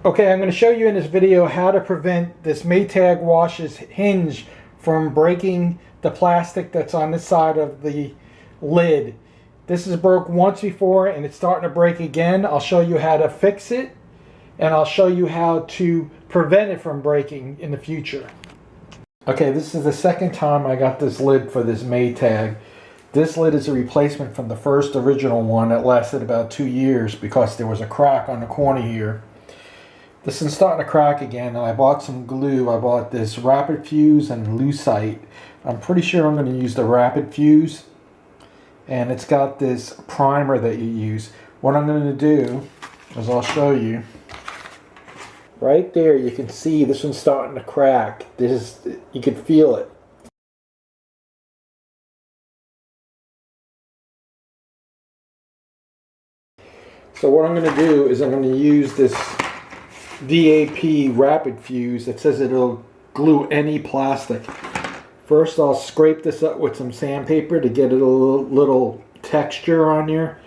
Okay, I'm going to show you in this video how to prevent this Maytag wash's hinge from breaking the plastic that's on this side of the lid. This has broke once before and it's starting to break again. I'll show you how to fix it and I'll show you how to prevent it from breaking in the future. Okay, this is the second time I got this lid for this Maytag. This lid is a replacement from the first original one that lasted about 2 years because there was a crack on the corner here. This is starting to crack again, and I bought some glue. I bought this Rapid Fuse and Lucite. I'm pretty sure I'm going to use the Rapid Fuse, and it's got this primer that you use. What I'm going to do is I'll show you. Right there, you can see this one's starting to crack. You can feel it. So what I'm going to do is I'm going to use this DAP Rapid Fuse that says it'll glue any plastic. First I'll scrape this up with some sandpaper to get a little texture on here,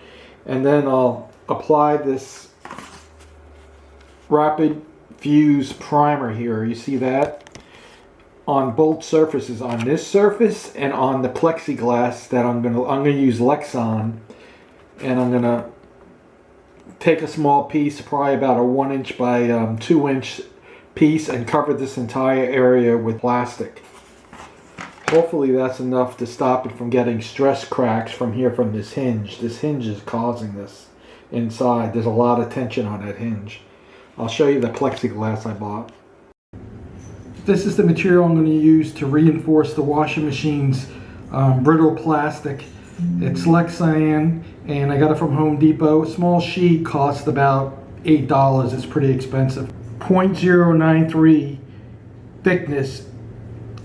and then I'll apply this Rapid Fuse primer here. You see that? On both surfaces, on this surface and on the plexiglass that I'm gonna use Lexan, and I'm gonna take a small piece, probably about a 1 inch by 2 inch piece, and cover this entire area with plastic. Hopefully that's enough to stop it from getting stress cracks from here from this hinge. This hinge is causing this inside. There's a lot of tension on that hinge. I'll show you the plexiglass I bought. This is the material I'm going to use to reinforce the washing machine's brittle plastic. It's Lexan, and I got it from Home Depot. A small sheet costs about $8. It's pretty expensive. 0.093 thickness,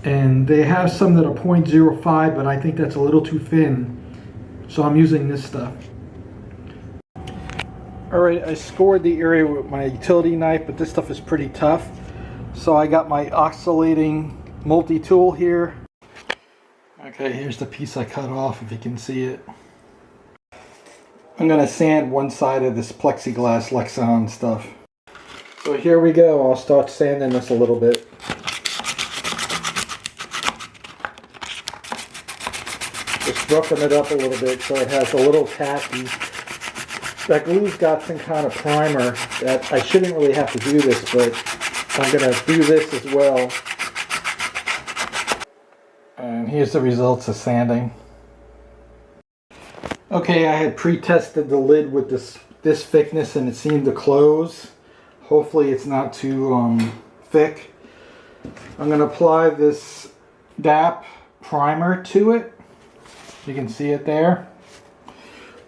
and they have some that are 0.05, but I think that's a little too thin, so I'm using this stuff. Alright, I scored the area with my utility knife, but this stuff is pretty tough. So I got my oscillating multi-tool here. Okay, here's the piece I cut off, if you can see it. I'm going to sand one side of this plexiglass Lexan stuff. So here we go. I'll start sanding this a little bit. Just roughing it up a little bit so it has a little tacky. That glue's got some kind of primer that I shouldn't really have to do this, but I'm going to do this as well. And here's the results of sanding. Okay, I had pre-tested the lid with this thickness and it seemed to close. Hopefully it's not too thick. I'm going to apply this DAP primer to it. You can see it there.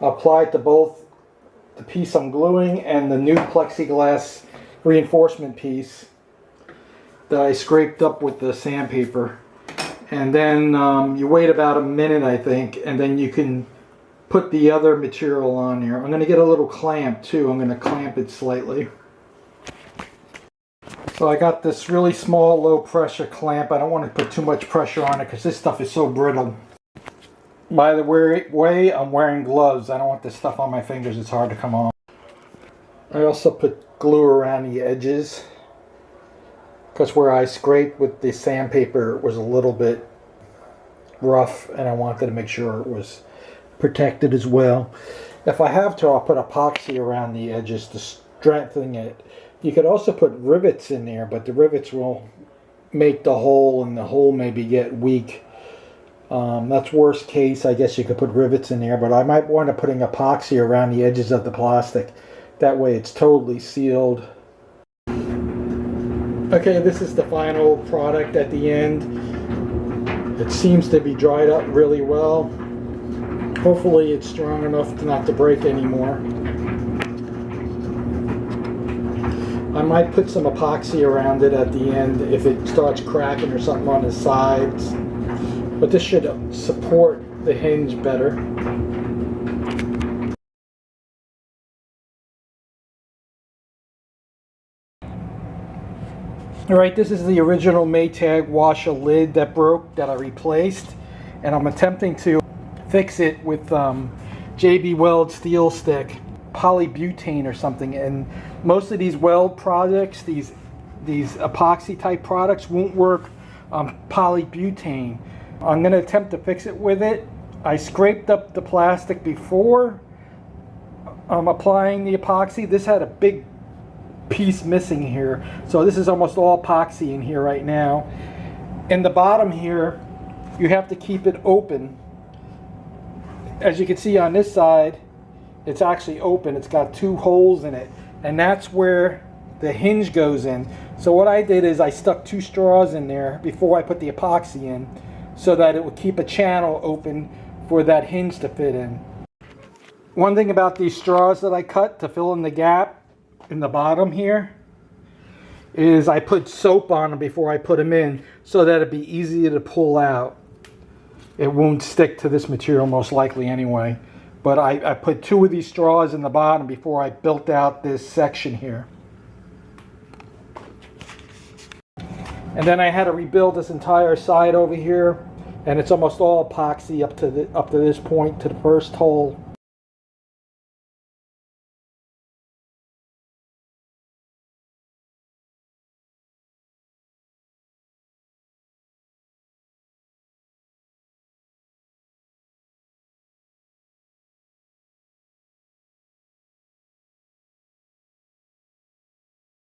I'll apply it to both the piece I'm gluing and the new plexiglass reinforcement piece that I scraped up with the sandpaper. And then you wait about a minute, I think, and then you can put the other material on here. I'm going to get a little clamp too. I'm going to clamp it slightly. So I got this really small low pressure clamp. I don't want to put too much pressure on it because this stuff is so brittle. By the way, I'm wearing gloves. I don't want this stuff on my fingers. It's hard to come off. I also put glue around the edges because where I scraped with the sandpaper was a little bit rough and I wanted to make sure it was protected as well. If I have to, I'll put epoxy around the edges to strengthen it. You could also put rivets in there, but the rivets will make the hole and the hole maybe get weak. That's worst case. I guess you could put rivets in there, but I might want to put epoxy around the edges of the plastic. That way it's totally sealed. Okay, this is the final product at the end. It seems to be dried up really well. Hopefully it's strong enough not to break anymore. I might put some epoxy around it at the end if it starts cracking or something on the sides. But this should support the hinge better. Alright, this is the original Maytag washer lid that broke, that I replaced. And I'm attempting to fix it with JB Weld steel stick. polybutane or something. And most of these weld products, these epoxy type products, won't work on polybutane. I'm going to attempt to fix it with it. I scraped up the plastic before applying the epoxy. This had a big piece missing here, so this is almost all epoxy in here right now. In the bottom here, you have to keep it open. As you can see on this side, it's actually open. It's got 2 holes in it, and that's where the hinge goes in. So what I did is I stuck 2 straws in there before I put the epoxy in, so that it would keep a channel open for that hinge to fit in. One thing about these straws that I cut to fill in the gap in the bottom here is I put soap on them before I put them in, so that it'd be easier to pull out. It won't stick to this material most likely anyway. But I put 2 of these straws in the bottom before I built out this section here. And then I had to rebuild this entire side over here, and it's almost all epoxy up to this point, to the first hole.